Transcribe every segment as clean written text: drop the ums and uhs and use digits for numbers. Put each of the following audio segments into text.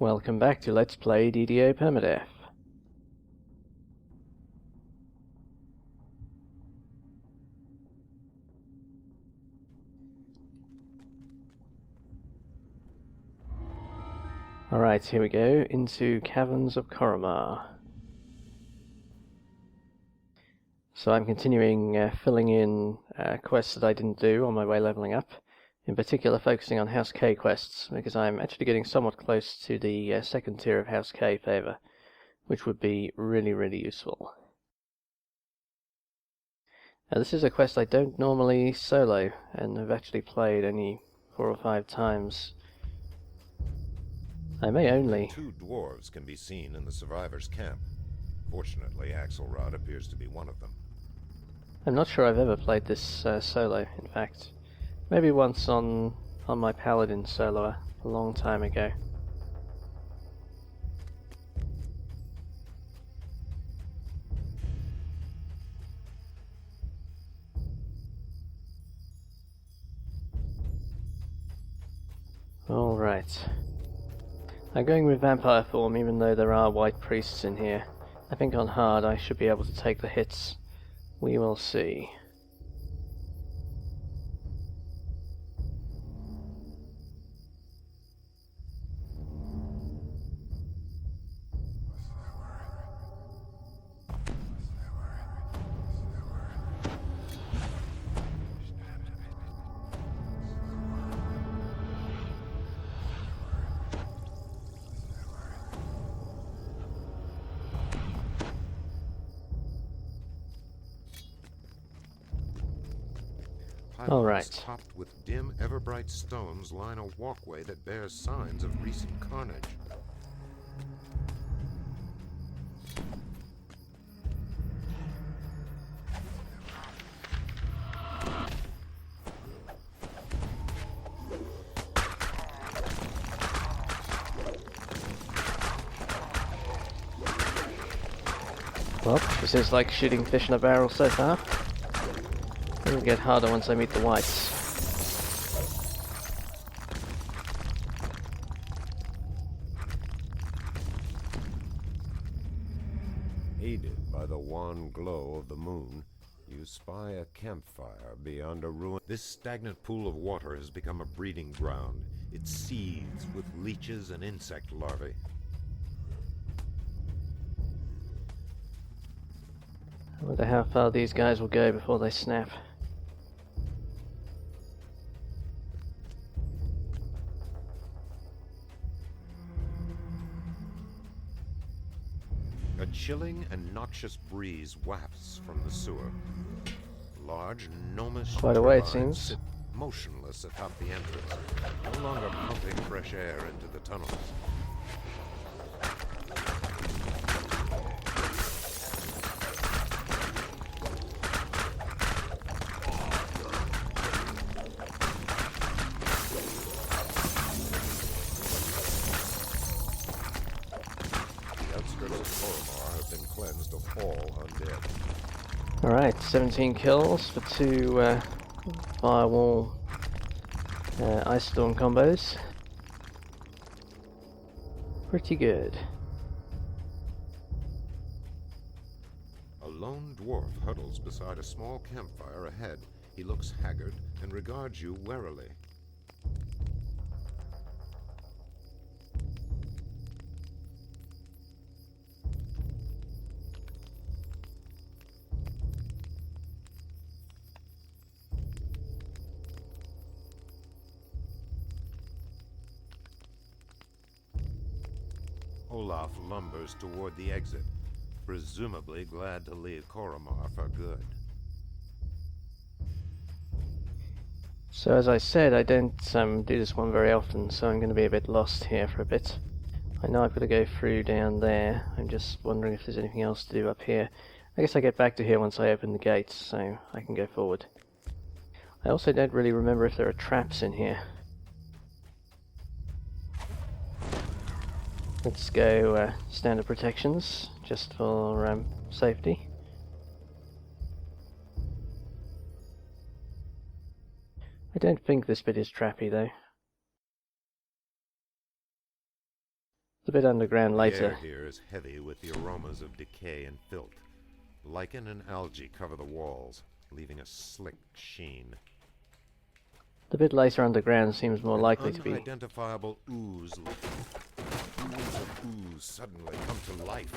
Welcome back to Let's Play DDO Permadeath. Alright, here we go, into Caverns of Korromar. So I'm continuing filling in quests that I didn't do on my way leveling up, in particular focusing on House K quests, because I'm actually getting somewhat close to the second tier of House K favour, which would be really useful. Now this is a quest I don't normally solo, and have actually played only 4 or 5 times. I may only. 2 dwarves can be seen in the survivors' camp. Fortunately, Axelrod appears to be one of them. I'm not sure I've ever played this solo, in fact. Maybe once on my Paladin solo a long time ago. Alright. I'm going with vampire form even though there are white priests in here. I think on hard I should be able to take the hits. We will see. Pylons topped with dim, ever-bright stones line a walkway that bears signs of recent carnage. Well, this is like shooting fish in a barrel so far. It'll get harder once I meet the whites. Aided by the wan glow of the moon, you spy a campfire beyond a ruin. This stagnant pool of water has become a breeding ground. It seethes with leeches and insect larvae. I wonder how far these guys will go before they snap. A chilling and noxious breeze wafts from the sewer. Large, gnomish Quite a way, it turbines seems. sit motionless atop the entrance, no longer pumping fresh air into the tunnels. The outskirts of Korromar have been cleansed of all undead. Alright, 17 kills for 2 firewall ice storm combos. Pretty good. A lone dwarf huddles beside a small campfire ahead. He looks haggard and regards you warily. Olaf lumbers toward the exit, presumably glad to leave Korromar for good. So as I said, I don't do this one very often, so I'm going to be a bit lost here for a bit. I know I've got to go through down there. I'm just wondering if there's anything else to do up here. I guess I get back to here once I open the gates, so I can go forward. I also don't really remember if there are traps in here. Let's go standard protections, just for safety. I don't think this bit is trappy though. a bit underground The later. air here is heavy with the aromas of decay and filth. Lichen and algae cover the walls, leaving a slick sheen. The bit later underground seems more likely to be. Unidentifiable ooze of ooze suddenly come to life.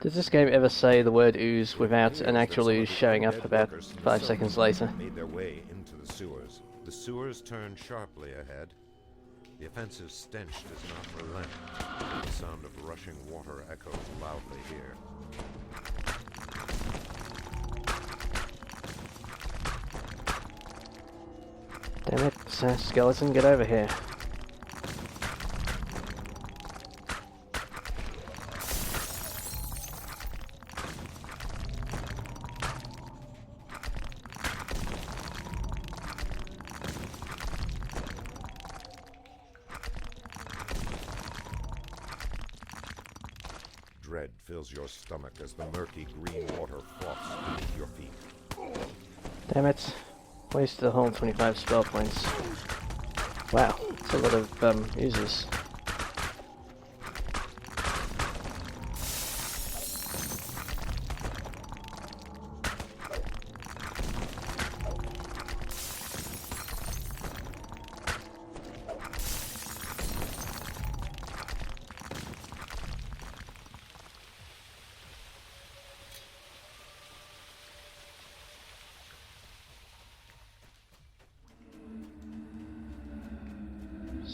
Does this game ever say the word ooze without It an appears that actual some of ooze the showing up undead about workers from the 5 settlement seconds later? made their way into the sewers. The sewers turn sharply ahead. The offensive stench does not relent. The sound of rushing water echoes loudly here. Damn it, skeleton, get over here. Dread fills your stomach as the murky green water froths beneath your feet. Damn it. Wasted a whole 25 spell points. Wow, that's a lot of users.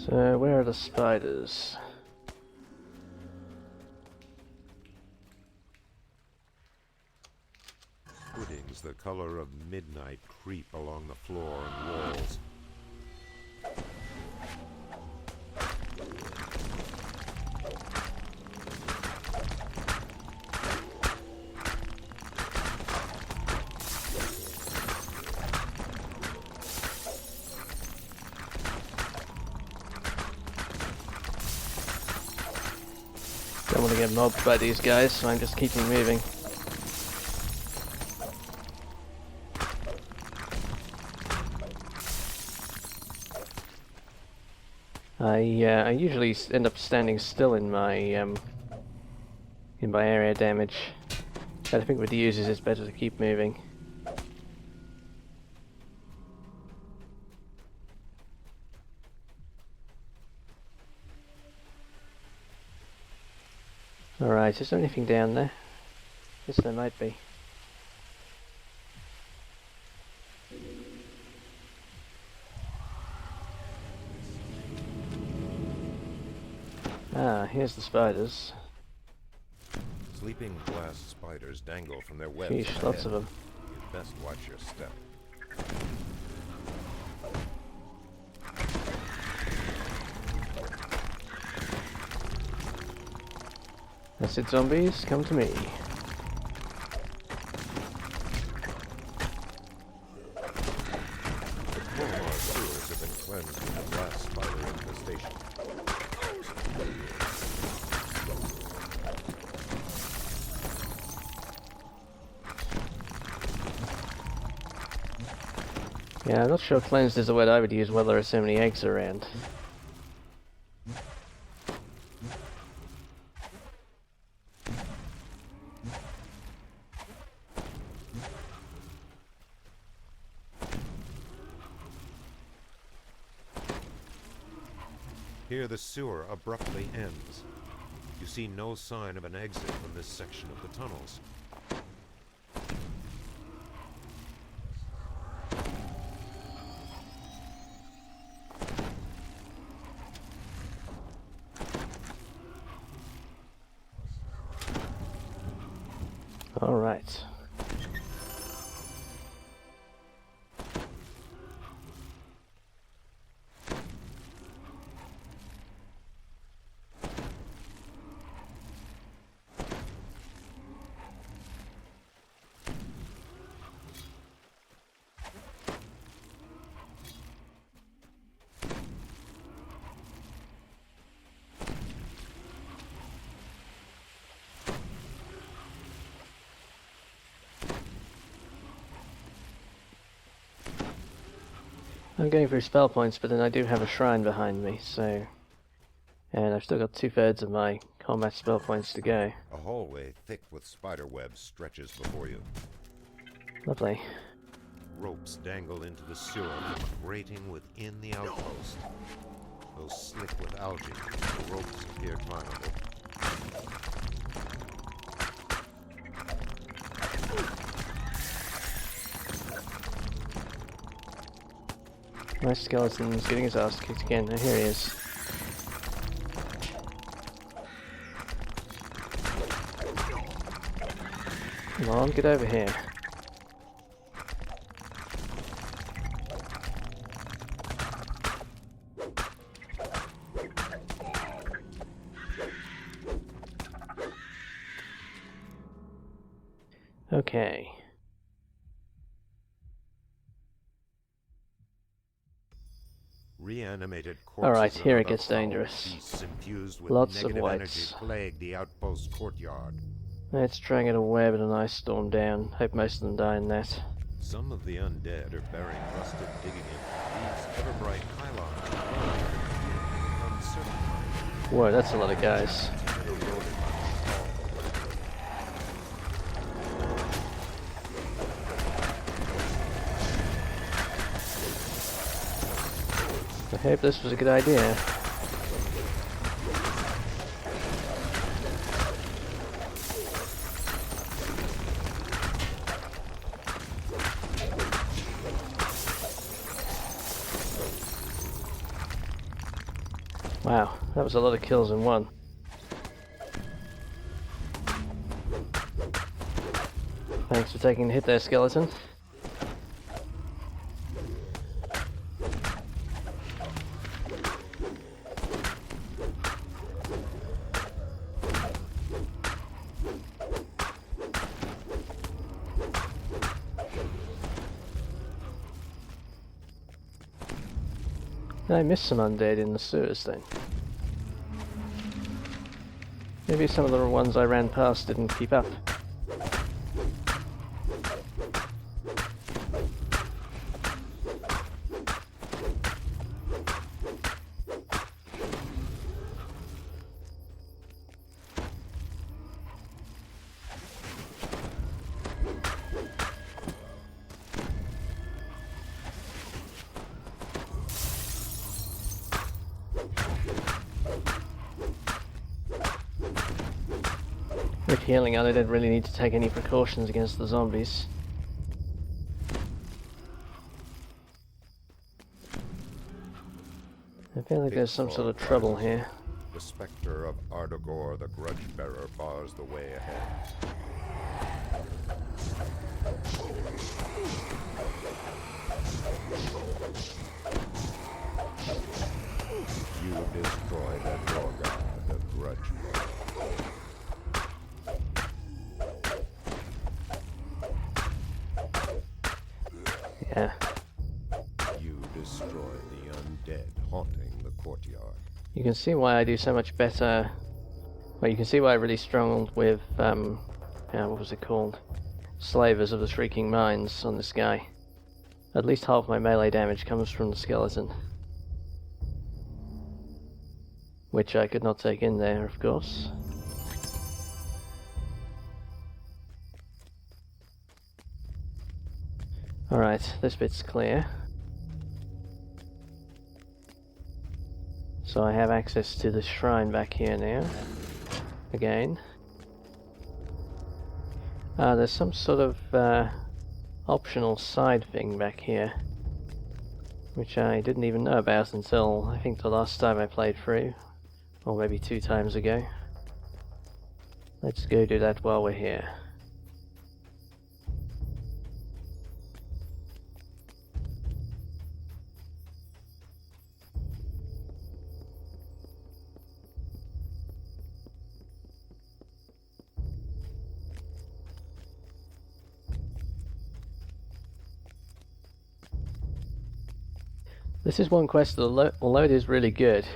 So, where are the spiders? Puddings the color of midnight creep along the floor and walls. Don't want to get mobbed by these guys, so I'm just keeping moving. I usually end up standing still in my area damage, but I think with the users it's better to keep moving. Alright, is there anything down there? Yes, there might be. Ah, here's the spiders. Sleeping glass spiders dangle from their webs. Sheesh, lots of them. You'd best watch your step. Acid zombies, come to me. The Korromar sewers have been cleansed from the glass spider infestation. Yeah, I'm not sure cleansed is the word I would use while there are so many eggs around. Here the sewer abruptly ends. You see no sign of an exit from this section of the tunnels. All right. I'm going through spell points, but then I do have a shrine behind me, so And I've still got 2/3 of my combat spell points to go. A hallway thick with spider webs stretches before you. Lovely. Ropes dangle into the sewer from a grating within the outpost. Though slick with algae, the ropes appear climbable. My skeleton's getting his ass kicked again. Oh, here he is. Come on, get over here. Okay. Reanimated corpses. Alright, here it of other gets foul dangerous. beasts infused with Lots of negative whites. energy plague the outpost courtyard. Let's try and get a web and an ice storm down. Hope most of them die in that. Some of the undead are burying rusted digging in these ever-bright pylons. Uncertain. Whoa, that's a lot of guys. I hope this was a good idea. Wow, that was a lot of kills in one. Thanks for taking the hit there, skeleton. I missed some undead in the sewers then. Maybe some of the ones I ran past didn't keep up. With healing, I don't really need to take any precautions against the zombies. I feel like there's some sort of trouble here. The specter of Ardogor the Grudge-Bearer bars the way ahead. You destroy the Dorga, the Grudge-Bearer. Yeah. You destroy the undead haunting the courtyard. You can see why I do so much better. Well, you can see why I really struggled with, what was it called? Slavers of the Shrieking Mines on this guy. At least half my melee damage comes from the skeleton. Which I could not take in there, of course. Alright, this bit's clear. So I have access to the shrine back here now. Again. There's some sort of optional side thing back here, which I didn't even know about until I think the last time I played through, or maybe 2 times ago. Let's go do that while we're here. This is one quest that, although it is really good,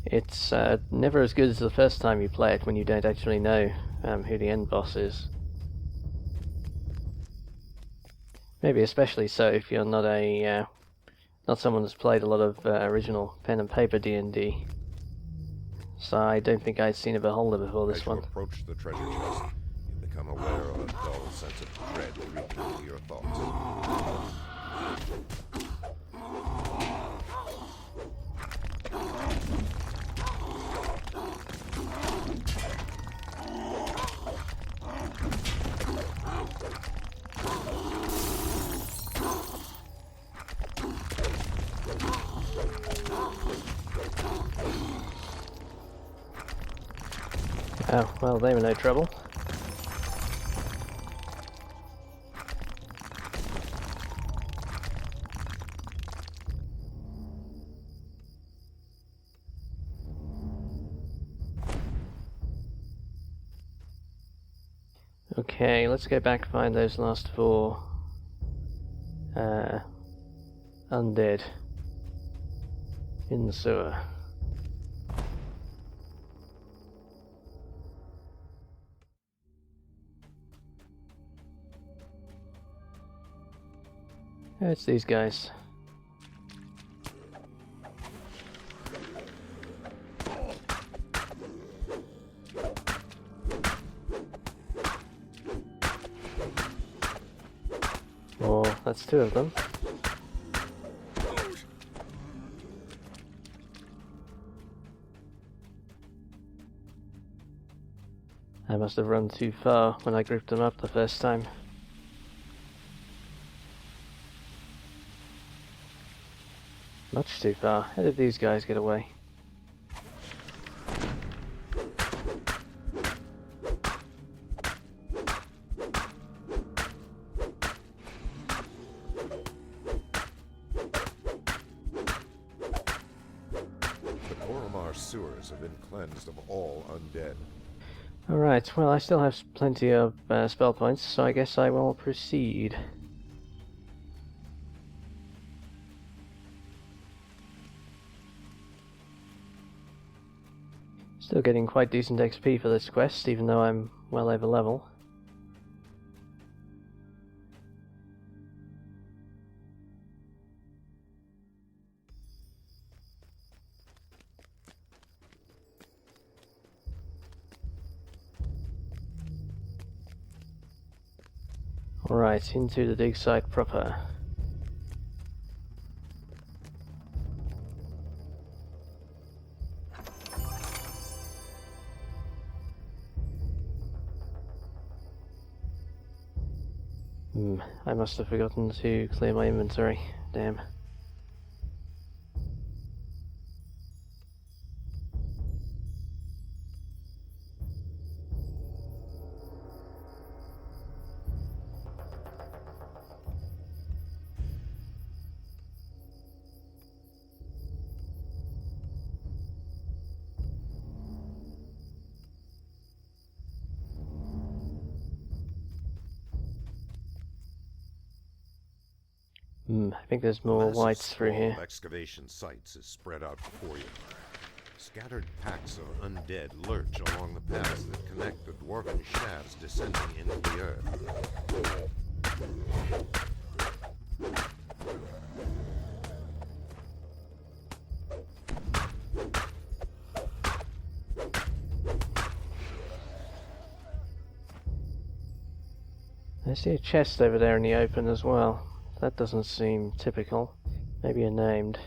it's never as good as the first time you play it when you don't actually know who the end boss is. Maybe especially so if you're not not someone that's played a lot of original pen and paper D&D. So I don't think I'd seen a beholder before As this you one. approach the treasure chest, you become aware of a dull sense of dread creeping into your thoughts. Oh, well, they were no trouble. Okay, let's go back and find those last 4 undead in the sewer. It's these guys. Oh, that's 2 of them. I must have run too far when I grouped them up the first time. Much too far. How did these guys get away? The Korromar sewers have been cleansed of all undead. Alright, well I still have plenty of spell points, so I guess I will proceed. Still getting quite decent XP for this quest, even though I'm well over level. Alright, into the dig site proper. I must have forgotten to clear my inventory. Damn. I think there's more Massive whites through sprawl here. of excavation sites is spread out before you. Scattered packs of undead lurch along the paths that connect the dwarven shafts descending into the earth. I see a chest over there in the open as well. That doesn't seem typical. Maybe a named.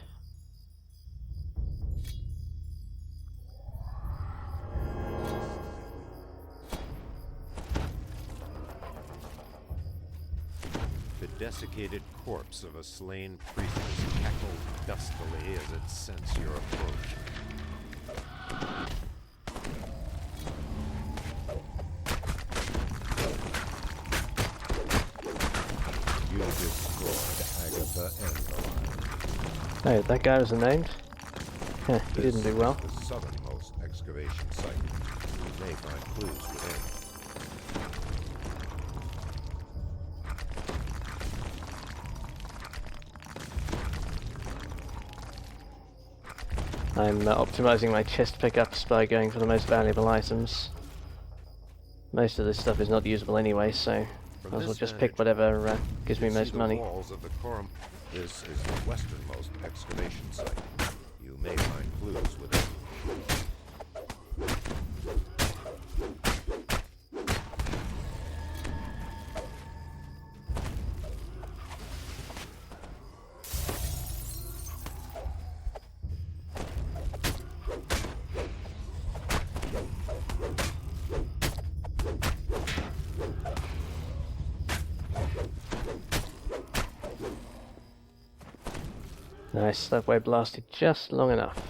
The desiccated corpse of a slain priestess cackled dustily as it sensed your approach. You destroyed Agatha and the line. Oh, that guy was a named? Huh, he didn't do well. This is the southernmost excavation site. You may find clues within. I'm optimizing my chest pickups by going for the most valuable items. Most of this stuff is not usable anyway, so might as well just pick whatever gives me most money. Walls of the Korromar. This is the westernmost excavation site. You may find clues within. Nice, that web lasted just long enough.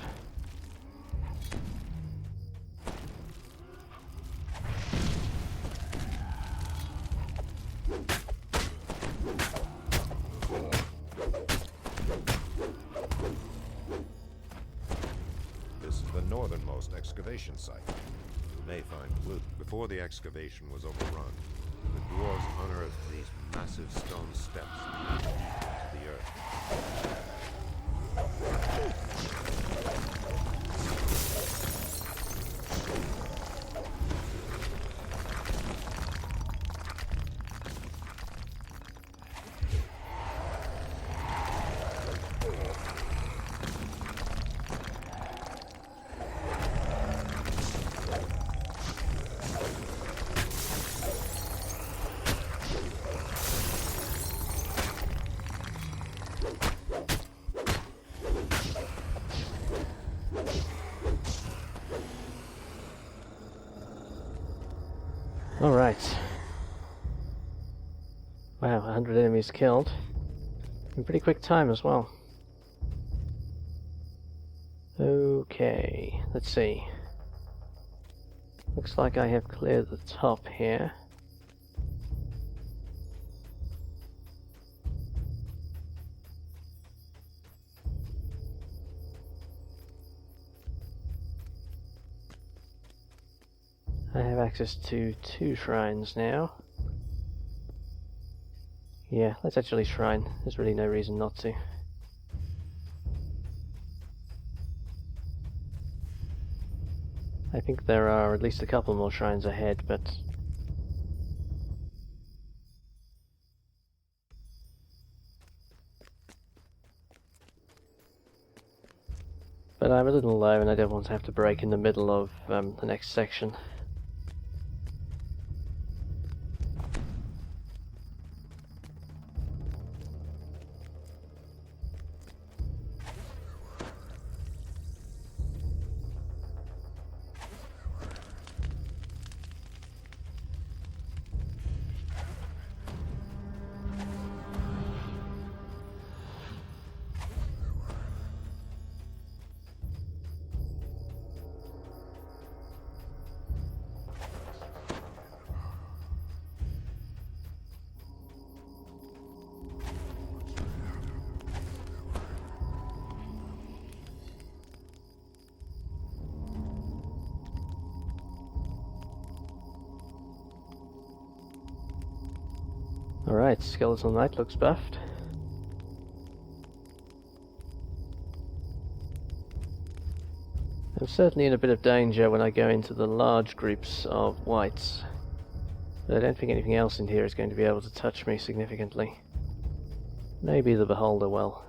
This is the northernmost excavation site. You may find loot. Before the excavation was overrun, the dwarves unearthed these massive stone steps deep into the earth. Alright. Wow, 100 enemies killed. In pretty quick time as well. Okay, let's see. Looks like I have cleared the top here. I have access to 2 shrines now. Yeah, let's actually shrine. There's really no reason not to. I think there are at least a couple more shrines ahead, but... I'm a little low and I don't want to have to break in the middle of the next section. Alright, Skeletal Knight looks buffed. I'm certainly in a bit of danger when I go into the large groups of wights, but I don't think anything else in here is going to be able to touch me significantly. Maybe the Beholder will.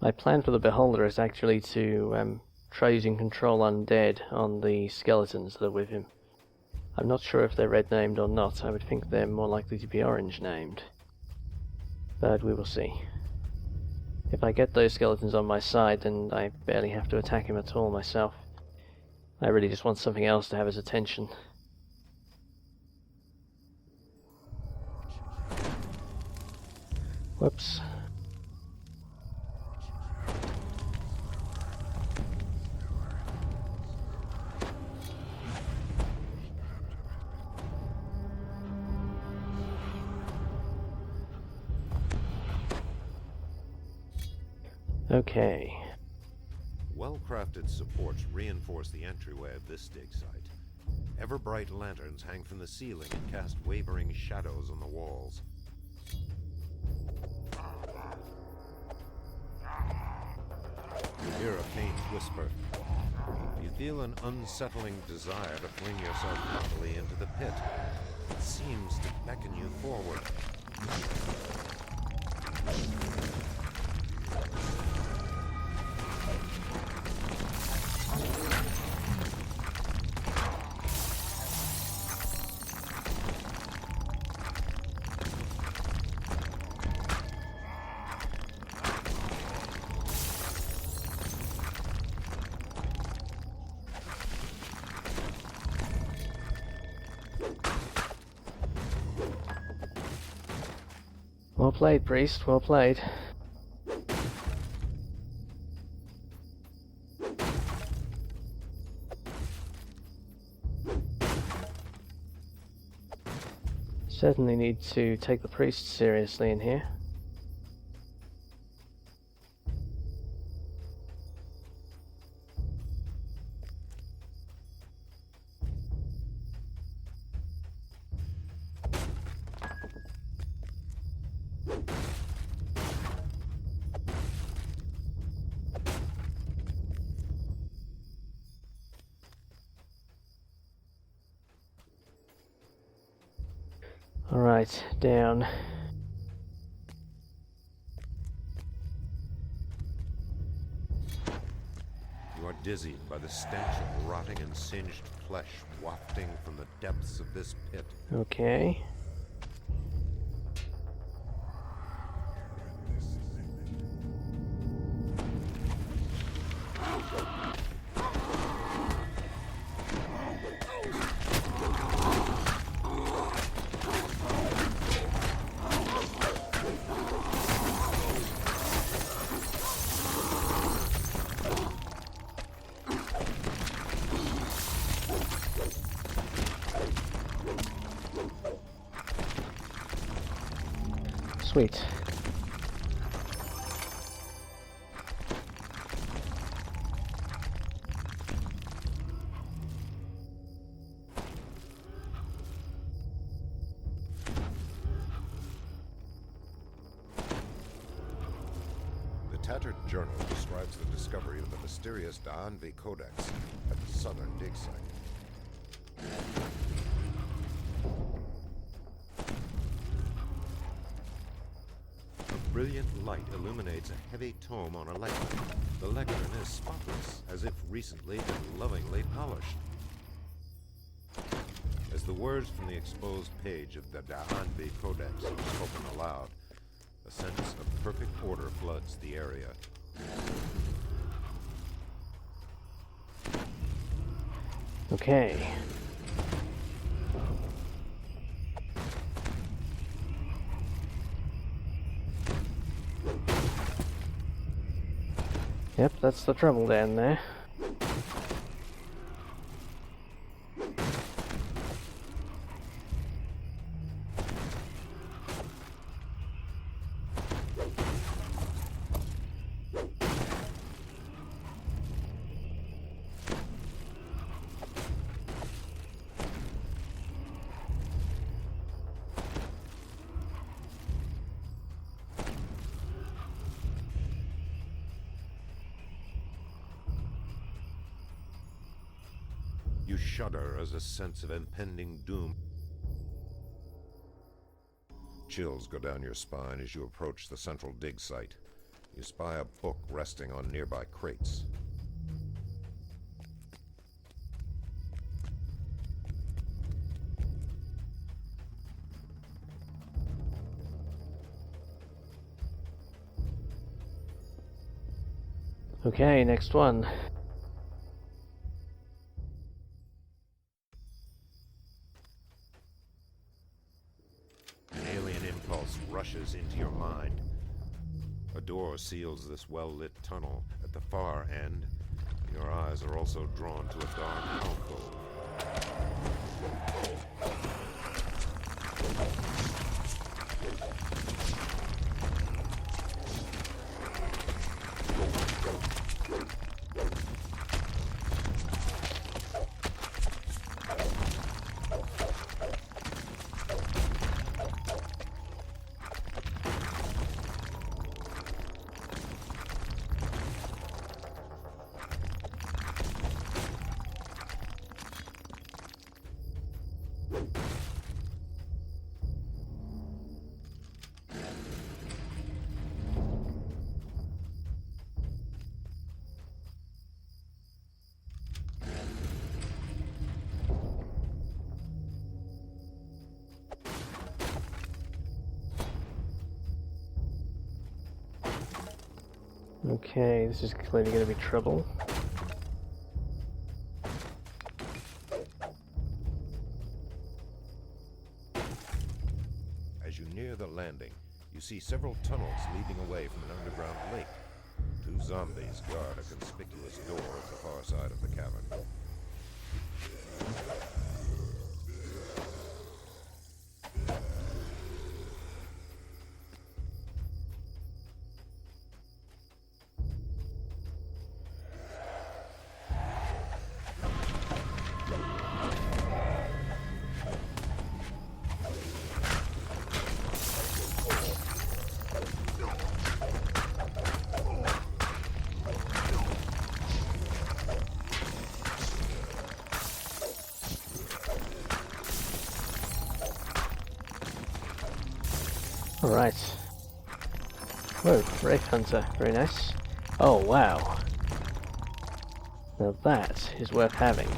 My plan for the Beholder is actually to try using Control Undead on the skeletons that are with him. I'm not sure if they're red named or not. I would think they're more likely to be orange named. But we will see. If I get those skeletons on my side, then I barely have to attack him at all myself. I really just want something else to have his attention. Whoops. Okay. Well-crafted supports reinforce the entryway of this dig site. Ever-bright lanterns hang from the ceiling and cast wavering shadows on the walls. You hear a faint whisper. You feel an unsettling desire to fling yourself bodily into the pit. It seems to beckon you forward. Well played, priest, well played. Certainly need to take the priest seriously in here. Alright, down. You are dizzied by the stench of rotting and singed flesh wafting from the depths of this pit. Okay. Sweet. The tattered journal describes the discovery of the mysterious Da'anvi Codex at the southern dig site. A brilliant light illuminates a heavy tome on a lectern. The lectern is spotless, as if recently and lovingly polished. As the words from the exposed page of the Da'anvi Codex are spoken aloud, a sense of perfect order floods the area. Okay. Yep, that's the trouble down there. You shudder as a sense of impending doom. Chills go down your spine as you approach the central dig site. You spy a book resting on nearby crates. Okay, next one. An alien impulse rushes into your mind. A door seals this well-lit tunnel. At the far end, your eyes are also drawn to a dark alcove. Okay, this is clearly going to be trouble. As you near the landing, You see several tunnels leading away from an underground lake. 2 zombies guard a conspicuous door at the far side of the cavern. Alright. Whoa, Wraith Hunter, very nice. Oh wow. Now that is worth having.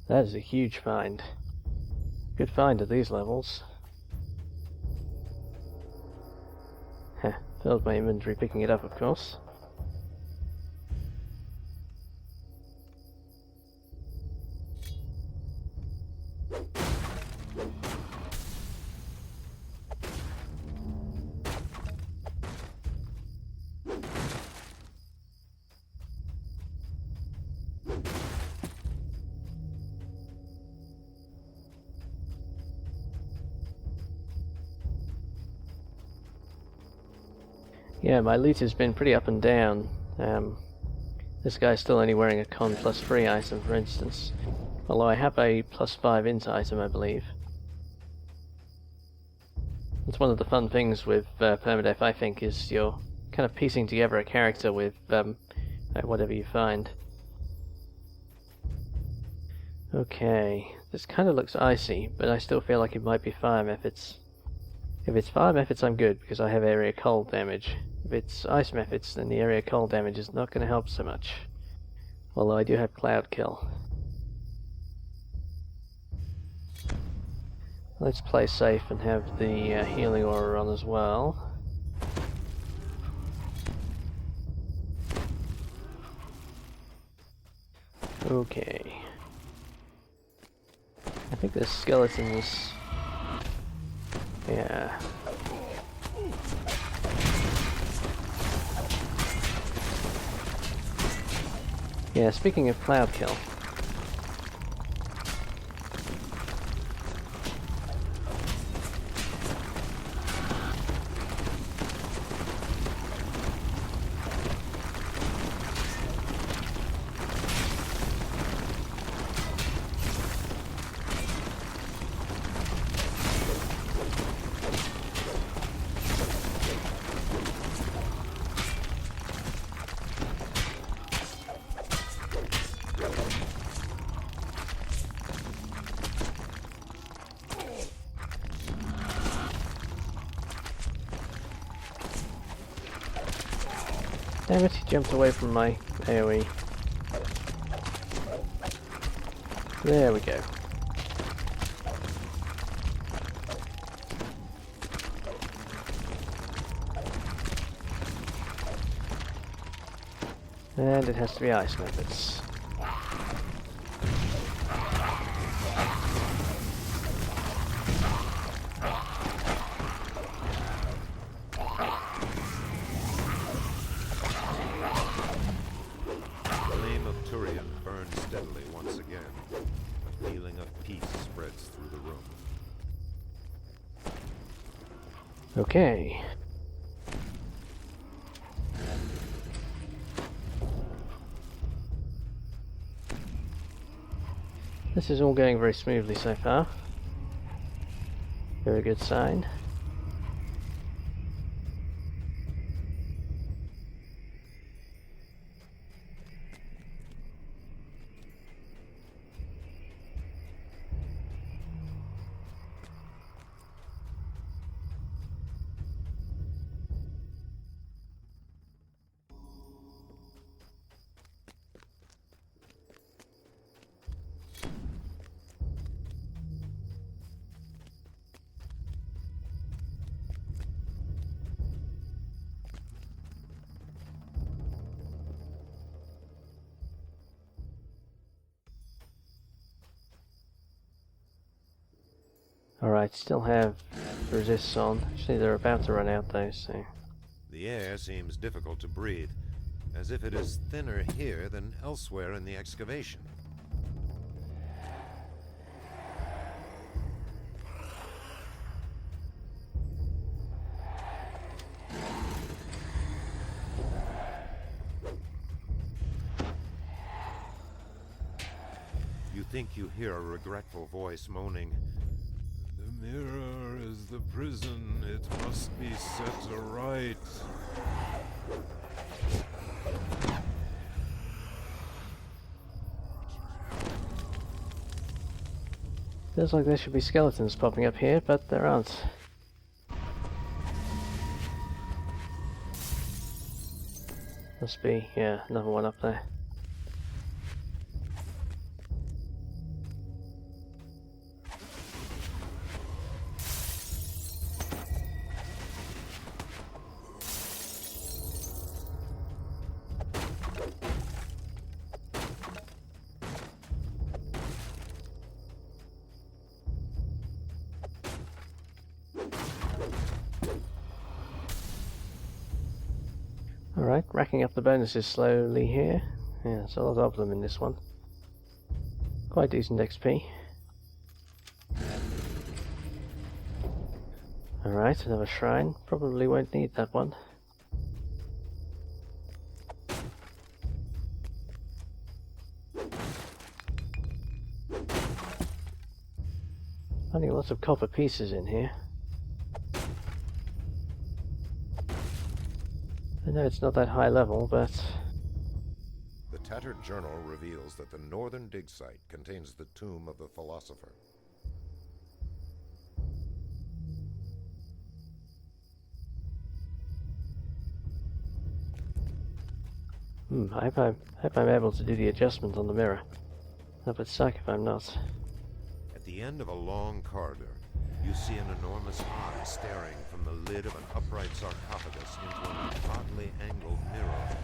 That is a huge find. Good find at these levels. Heh, filled my inventory picking it up, of course. Yeah, my loot has been pretty up and down. This guy's still only wearing a con +3 item, for instance. Although I have a +5 int item, I believe. It's one of the fun things with Permadeath, I think, is you're kind of piecing together a character with whatever you find. Okay, this kind of looks icy, but I still feel like it might be fire methods. If it's fire methods, I'm good, because I have area cold damage. If it's ice methods, then the area cold damage is not going to help so much. Although I do have cloud kill. Let's play safe and have the healing aura on as well. Okay. I think there's skeletons. Yeah. Yeah, speaking of cloud kill. Damn it, he jumped away from my AoE. There we go. And it has to be ice methods. Okay. This is all going very smoothly so far. Very good sign. Alright, still have the resists on. Actually, they're about to run out though, so... The air seems difficult to breathe, as if it is thinner here than elsewhere in the excavation. You think you hear a regretful voice moaning, "The mirror is the prison, it must be set aright." Feels like there should be skeletons popping up here, but there aren't. Must be, yeah, another one up there. Alright, racking up the bonuses slowly here. Yeah, there's a lot of them in this one. Quite decent XP. Alright, another shrine. Probably won't need that one. Finding lots of copper pieces in here. I know it's not that high level, but... The tattered journal reveals that the northern dig site contains the tomb of the philosopher. I hope I'm able to do the adjustment on the mirror. That would suck if I'm not. At the end of a long corridor, you see an enormous eye staring from the lid of an upright sarcophagus into an oddly angled mirror.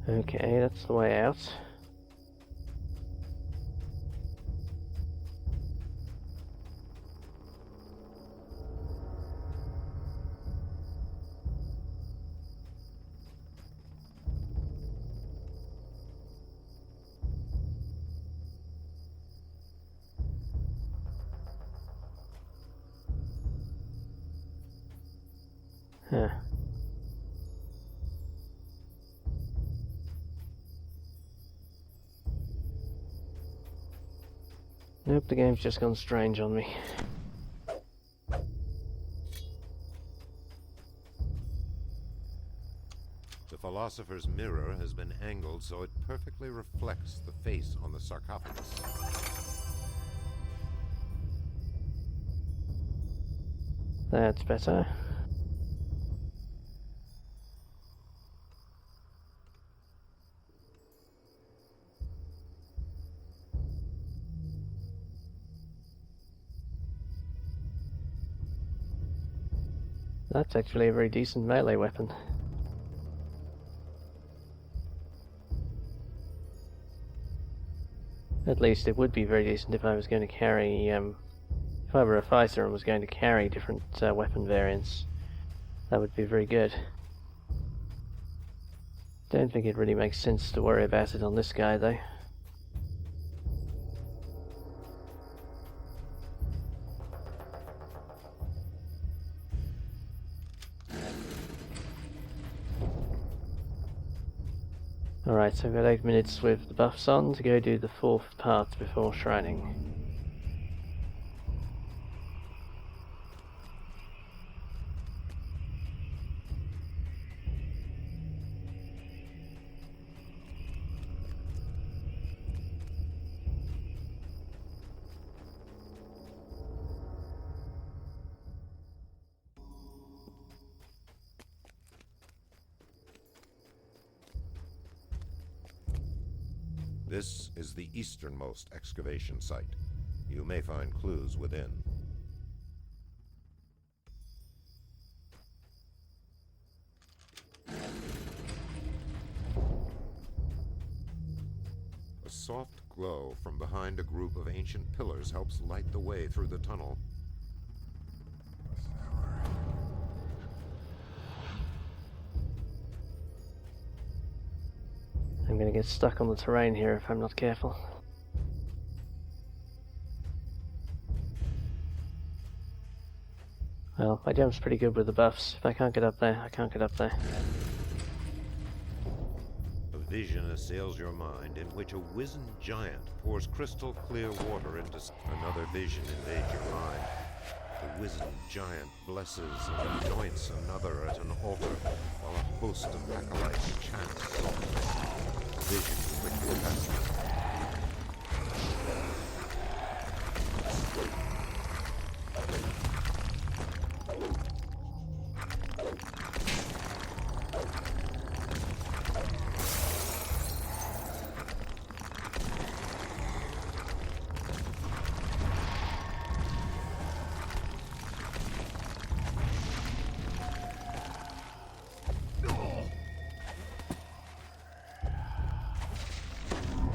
Okay, that's the way out. Huh. Nope, the game's just gone strange on me. The philosopher's mirror has been angled so it perfectly reflects the face on the sarcophagus. That's better. That's actually a very decent melee weapon. At least it would be very decent if I was going to carry, if I were a fighter and was going to carry different weapon variants. That would be very good. Don't think it really makes sense to worry about it on this guy though. Alright, so I've got 8 minutes with the buffs on to go do the 4th part before shrining. This is the easternmost excavation site. You may find clues within. A soft glow from behind a group of ancient pillars helps light the way through the tunnel. I'm gonna get stuck on the terrain here if I'm not careful. Well, my jump's pretty good with the buffs. If I can't get up there, I can't get up there. A vision assails your mind in which a wizened giant pours crystal clear water into another vision invades your mind. The wizened giant blesses and anoints another at an altar, while a host of acolytes chants. Vision quickly passes.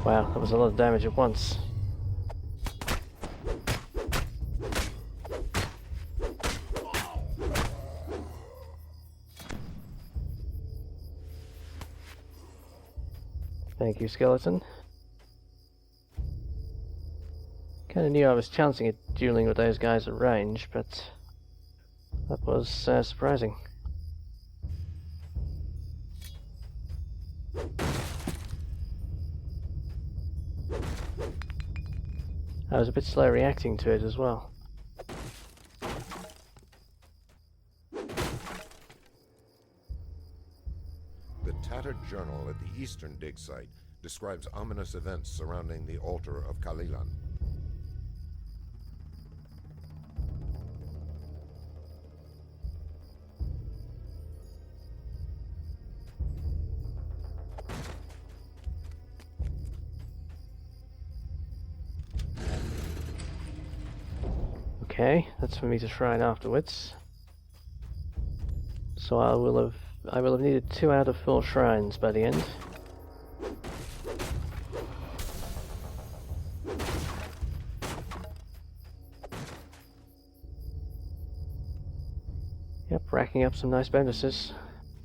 Wow, that was a lot of damage at once. Thank you, skeleton. Kinda knew I was chancing at dueling with those guys at range, but that was surprising. I was a bit slow reacting to it as well. The tattered journal at the eastern dig site describes ominous events surrounding the altar of Kalilan. Okay, that's for me to shrine afterwards. So I will have needed 2 out of 4 shrines by the end. Yep, racking up some nice bonuses.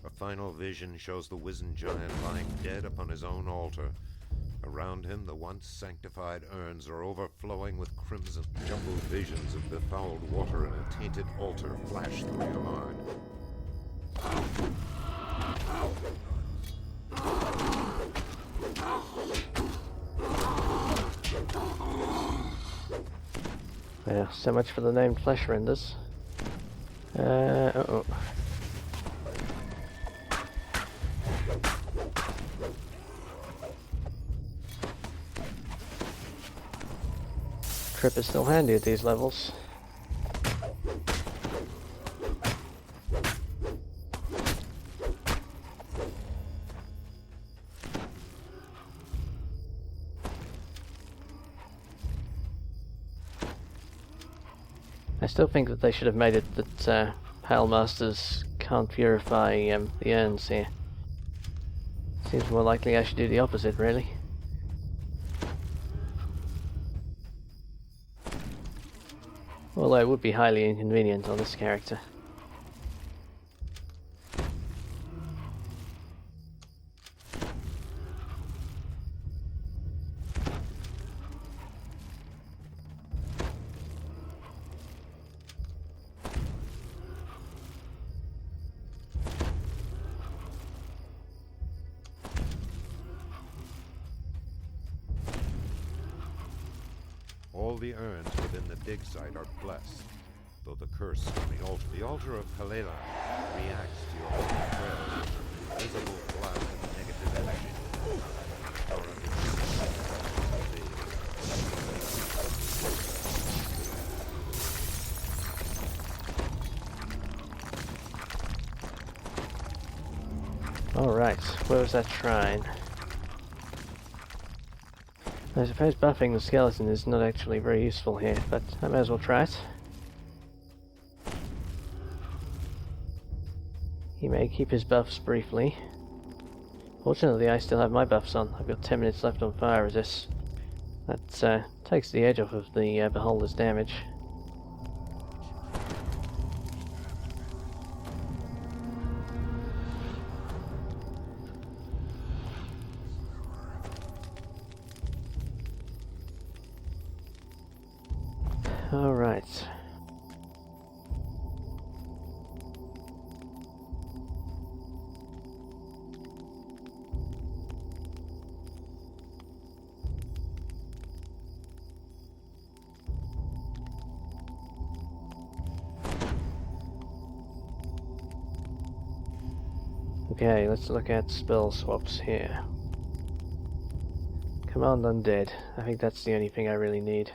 A final vision shows the wizened giant lying dead upon his own altar. Around him, the once sanctified urns are overflowing with crimson. Jumbled visions of befouled water and a tainted altar flash through your mind. Yeah, so much for the named flesh renders. Uh-oh. Trip is still handy at these levels. I still think that they should have made it that Pale Masters can't purify the urns here. Seems more likely I should do the opposite, really. Although it would be highly inconvenient on this character. All the urns within the dig site are blessed, though the curse on the altar of Kalilan reacts to your holy prayers with a visible blast of negative energy. Alright, where was that shrine? I suppose buffing the skeleton is not actually very useful here, but I may as well try it. He may keep his buffs briefly. Fortunately, I still have my buffs on. I've got 10 minutes left on fire resist. That takes the edge off of the beholder's damage. Alright. Okay, let's look at spell swaps here. Command Undead. I think that's the only thing I really need.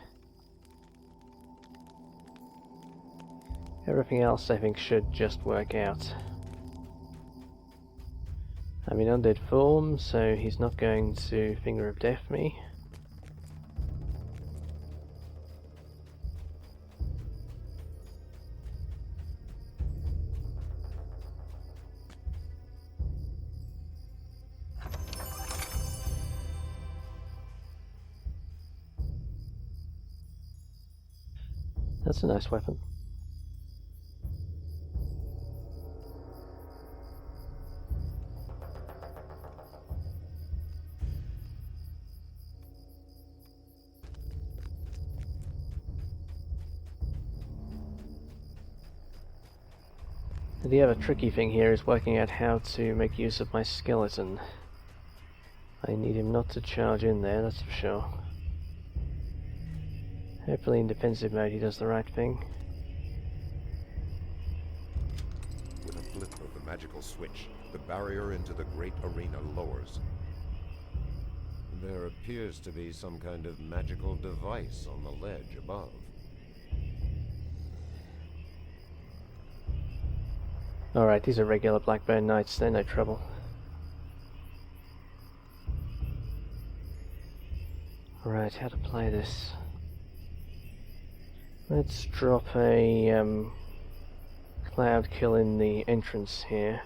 Everything else I think should just work out. I'm in undead form, so he's not going to Finger of Death me. That's a nice weapon. The other tricky thing here is working out how to make use of my skeleton. I need him not to charge in there, that's for sure. Hopefully in defensive mode he does the right thing. With a flip of the magical switch, the barrier into the great arena lowers. There appears to be some kind of magical device on the ledge above. Alright, these are regular Blackburn Knights, they're no trouble. Alright, how to play this. Let's drop a cloud kill in the entrance here.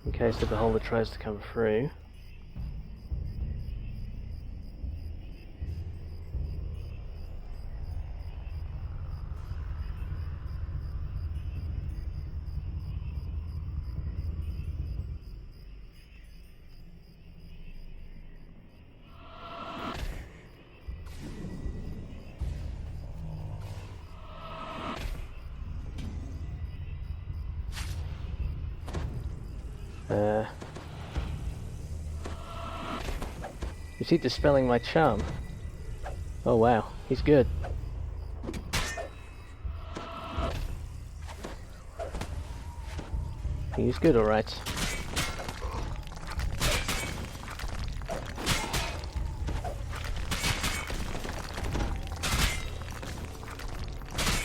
In case the beholder tries to come through. Is he dispelling my charm? Oh wow, he's good. He's good, alright.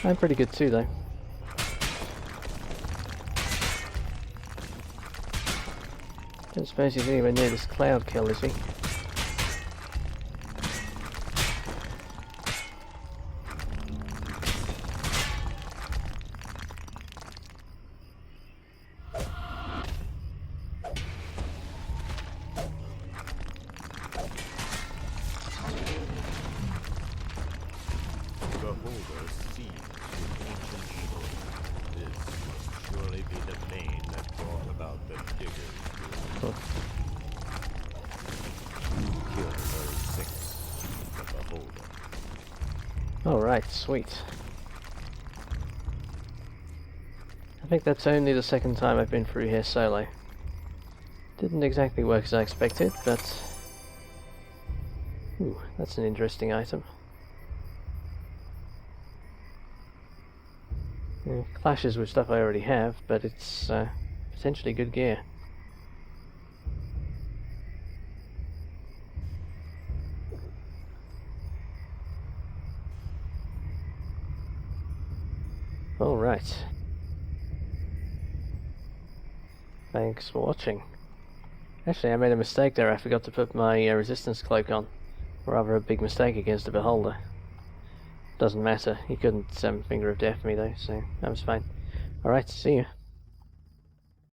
I'm pretty good too, though. Don't suppose he's anywhere near this cloud kill, is he? Alright, sweet. I think that's only the second time I've been through here solo. Didn't exactly work as I expected, but... Ooh, that's an interesting item. Yeah, clashes with stuff I already have, but it's potentially good gear. Alright. Thanks for watching. Actually, I made a mistake there. I forgot to put my resistance cloak on. Rather a big mistake against the beholder. Doesn't matter. He couldn't Finger of Death me though, so that was fine. Alright, see you.